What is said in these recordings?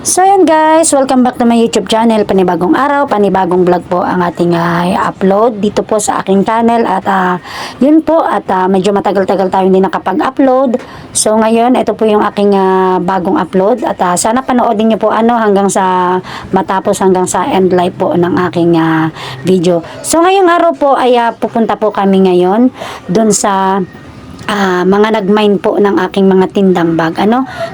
So yan guys, welcome back to my YouTube channel. Panibagong araw, panibagong vlog po ang ating upload dito po sa aking channel. At yun po, at medyo matagal-tagal tayo hindi nakapag-upload. So ngayon, ito po yung aking bagong upload. At sana panoodin nyo po hanggang sa matapos, hanggang sa end live po ng aking video. So ngayong araw po ay pupunta po kami ngayon dun sa mga nag-mine po ng aking mga tindang bag,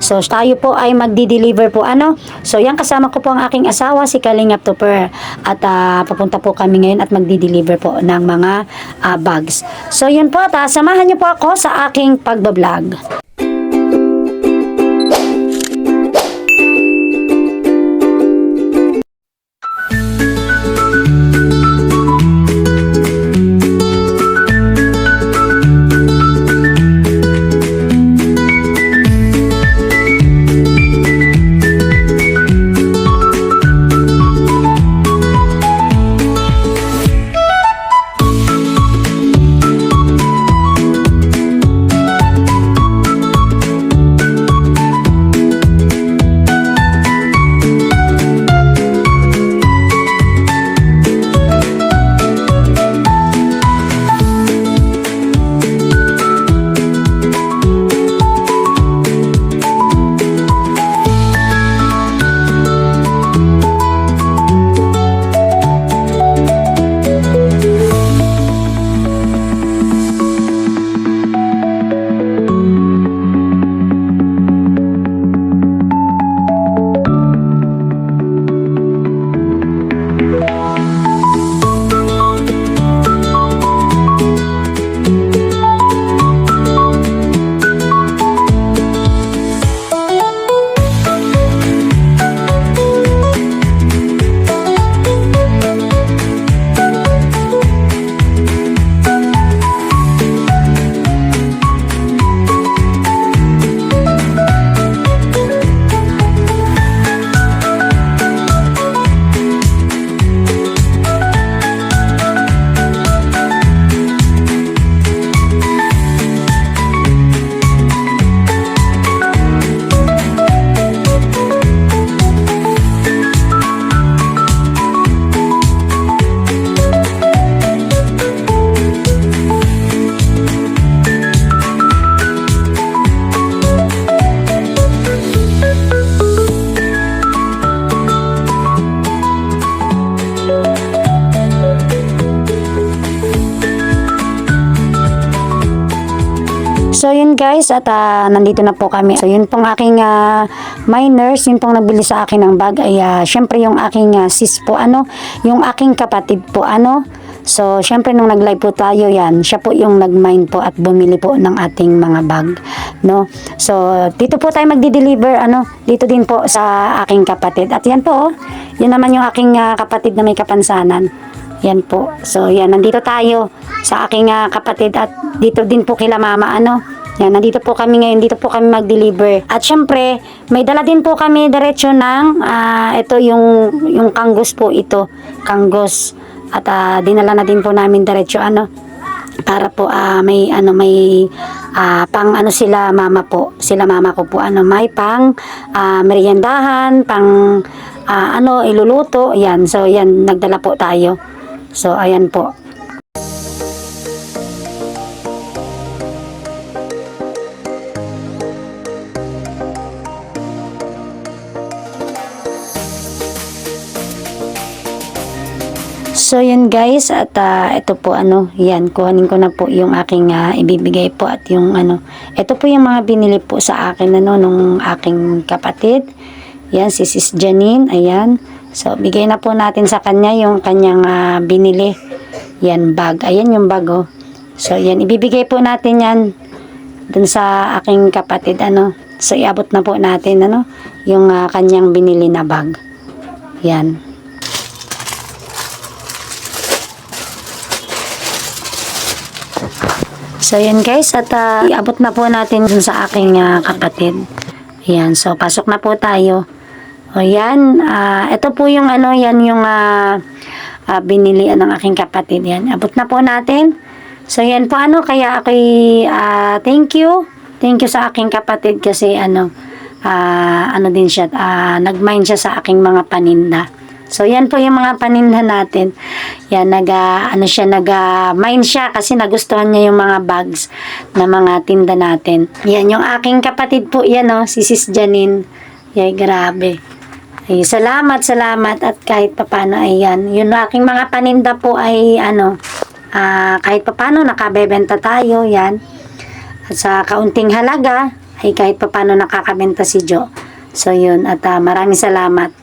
So tayo po ay magdi-deliver po, So yan, kasama ko po ang aking asawa, si Kalingap Tupper. At papunta po kami ngayon at magdi-deliver po ng mga bags. So yun po, samahan niyo po ako sa aking pagbablog. So yun guys, at nandito na po kami. So yun pong aking miners, yun pong nagbili sa akin ng bag ay syempre yung aking sis po, yung aking kapatid po, So syempre nung nag-live po tayo yan, siya po yung nag-mine po at bumili po ng ating mga bag, no? So dito po tayo magdi-deliver, dito din po sa aking kapatid. At yan po, yun naman yung aking kapatid na may kapansanan. Yan po. So, yan. Nandito tayo sa aking kapatid at dito din po kila mama, Yan. Nandito po kami ngayon. Dito po kami mag-deliver. At syempre, may dala din po kami diretso ng, ito yung kanggos po ito. Kanggos. At dinala na din po namin diretso, para po may pang sila mama po. Sila mama ko po, may pang meriendahan, pang iluluto. Yan. So, yan. Nagdala po tayo. So, ayan po. So, yun guys, at ito po, yan, kuhanin ko na po yung aking ibibigay po at yung ito po yung mga binili po sa akin, nung aking kapatid. Yan, si Sis Janine, ayan. So, bigay na po natin sa kanya yung kanyang binili. Yan, bag. Ayan yung bag, oh. So, yan. Ibibigay po natin yan dun sa aking kapatid, So, iabot na po natin, yung kanyang binili na bag. Yan. So, yan guys. At iabot na po natin dun sa aking kapatid. Yan. So, pasok na po tayo. O yan, ito po yung yan yung binili ng aking kapatid. Yan, abot na po natin. So yan po kaya ako'y thank you sa aking kapatid kasi ano din siya, nag-mind siya sa aking mga paninda. So, yan po yung mga paninda natin. Yan, mind siya kasi nagustuhan niya yung mga bags na mga tinda natin. Yan, yung aking kapatid po, yan si Sis Janine. Yay, grabe. Ay, salamat. At kahit papano, ayan. Yung aking mga paninda po ay, kahit papano, nakabebenta tayo, yan. At sa kaunting halaga, ay kahit papano nakakabenta si Jo. So, yun. At maraming salamat.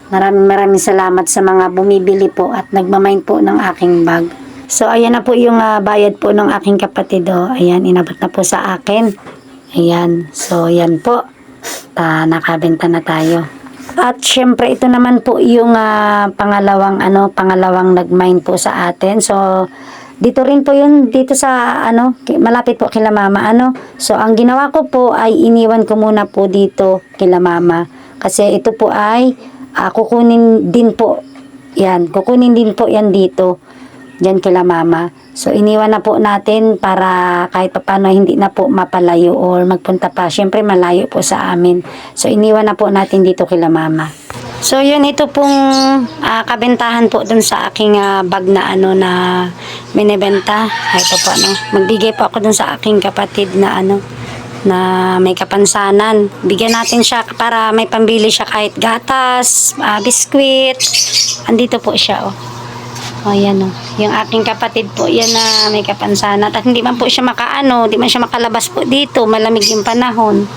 Maraming salamat sa mga bumibili po at nagmamind po ng aking bag. So, ayan na po yung bayad po ng aking kapatid. Ayan, inabot na po sa akin. Ayan. So, ayan po. Nakabenta na tayo. At syempre, ito naman po yung pangalawang nagmind po sa atin. So, dito rin po yun, dito sa, malapit po kila mama, So, ang ginawa ko po ay iniwan ko muna po dito kila mama. Kasi ito po ay kukunin din po yan dito dyan kila mama. So iniwan na po natin para kahit paano hindi na po mapalayo or magpunta pa, syempre malayo po sa amin. So iniwan na po natin dito kila mama. So yun, ito pong kabentahan po dun sa aking bag na na binibenta. Ito po magbigay po ako dun sa aking kapatid na na may kapansanan. Bigyan natin siya para may pambili siya kahit gatas, biskwit. Andito po siya, ayan, yung aking kapatid po, yan na may kapansanan. At hindi man po siya di man siya makalabas po dito, malamig yung panahon.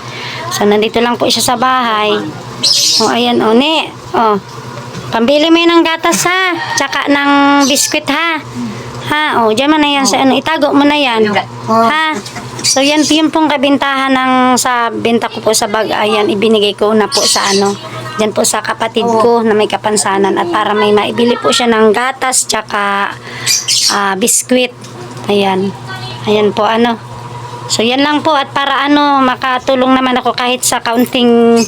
So, nandito lang po siya sa bahay. Ayan, pambili mo yun ng gatas, ha? Tsaka ng biskwit, ha? Diyan mo na yan sa itago mo na yan. Ha? So, yan pong kabintahan sa benta ko po sa bag. Ayan, ibinigay ko na po sa dyan po sa kapatid ko na may kapansanan. At para may maibili po siya ng gatas, tsaka biskwit. Ayan. Ayan po, So, yan lang po. At para makatulong naman ako kahit sa kaunting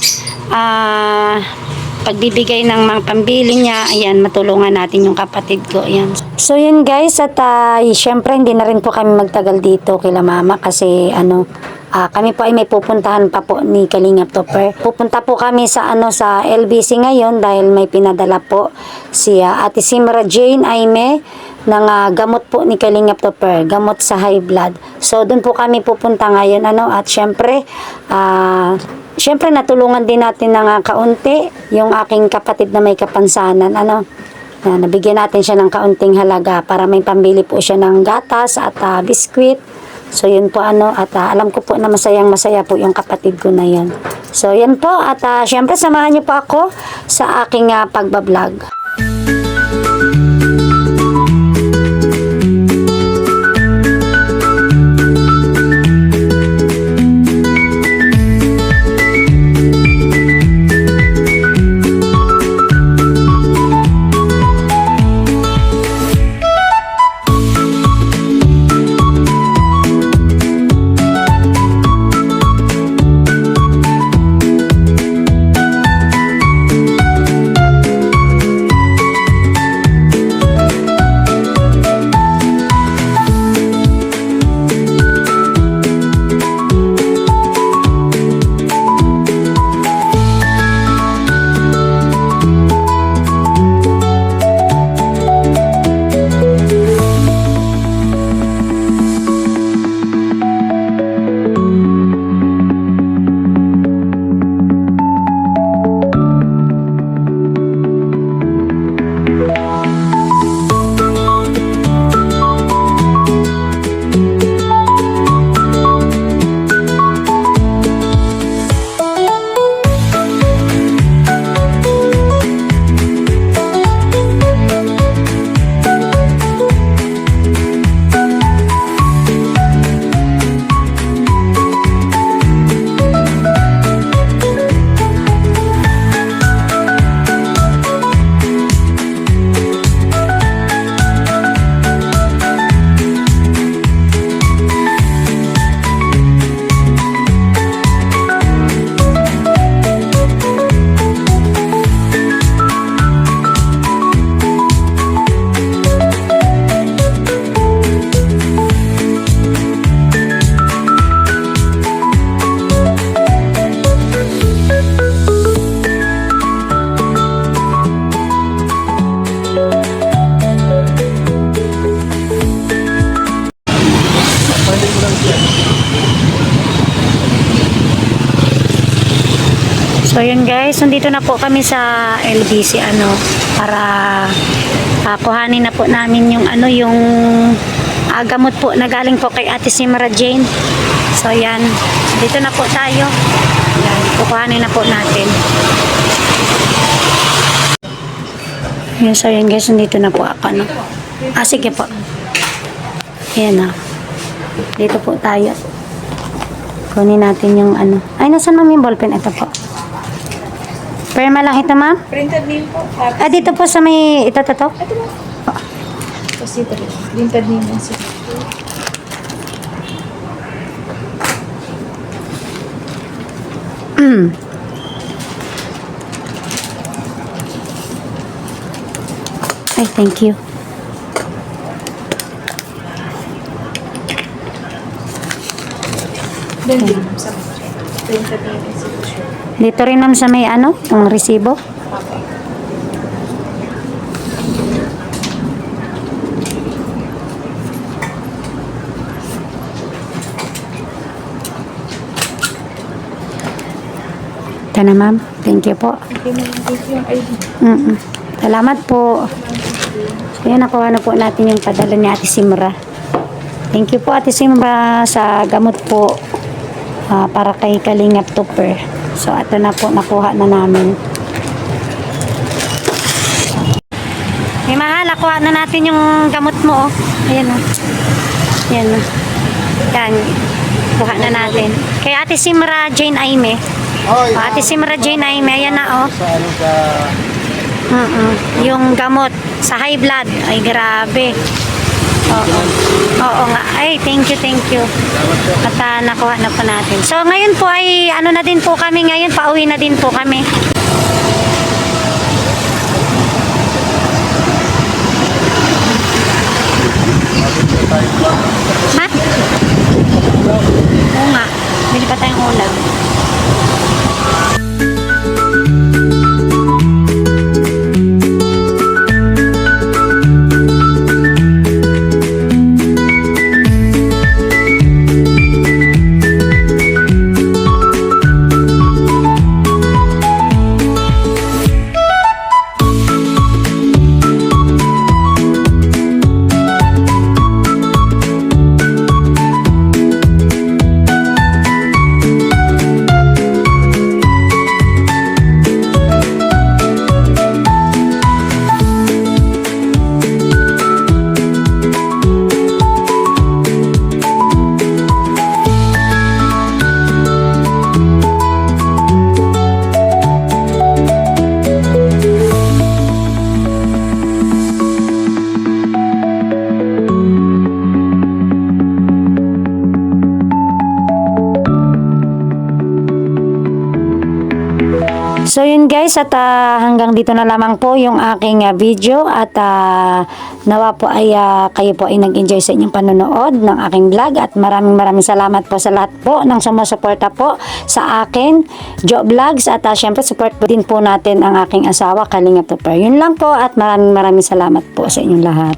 pagbibigay ng mga pambili niya. Ayan, matulungan natin yung kapatid ko. Ayan. So, yun guys. At syempre, hindi na rin po kami magtagal dito kila mama kasi kami po ay may pupuntahan pa po ni Kalingap Topper. Pupunta po kami sa sa LBC ngayon dahil may pinadala po si Ate Simra Jane Aime ng gamot po ni Kalingap Topper, gamot sa high blood. So doon po kami pupunta ngayon at syempre natulungan din natin ng kaunti yung aking kapatid na may kapansanan nabigyan natin siya ng kaunting halaga para may pambili po siya ng gatas at biskwit. So, yun po at alam ko po na masayang-masaya po yung kapatid ko na yan. So, yan po at syempre samahan niyo po ako sa aking pagbablog. So yun guys, nandito na po kami sa LBC para kuhanin na po namin yung yung gamot po na galing po kay Ate Simra Jane. So yan, dito na po tayo. Yan, kukuhanin na po natin. Yan, so yan guys, nandito na po ako sige po. Yan na. Dito po tayo. Kunin natin yung Ay, nasan ma'am yung ballpen? Ito po. Perma lang ito, ma'am? Printed name po. Dito po sa may ito. Ito mo. Kasi ito rin. Printed name mo. Ay, thank you. Then, sa printed name and signature. Dito rin ma'am sa may ang resibo. Ito na ma'am. Thank you po. Hindi mo yung ID. Salamat po. Ayan, nakuha na po natin yung padala ni Ate Simra. Thank you po Ate Simra sa gamot po para kay Kalingap Tupper. So, ito na po, nakuha na namin. May mahal, nakuha na natin yung gamot mo. Ayan o. Ayan o. Yan. Kuha na natin. Kay Ate Simra Jane Aime. Ate Simra Jane Aime. Ayan na o. Yung gamot sa high blood. Ay, grabe. Oo nga. Ay, thank you. At nakuha na po natin. So, ngayon po ay na din po kami ngayon. Pauwi na din po kami. Ha? Oo nga. Bili pa tayong ulam. So yun guys, at hanggang dito na lamang po yung aking video at nawa po ay kayo po ay nag-enjoy sa inyong panonood ng aking vlog at maraming salamat po sa lahat po ng sumusuporta po sa akin, Jo Vlogs, at syempre support po din po natin ang aking asawa Kalingap Tupper. Yun lang po at maraming salamat po sa inyong lahat.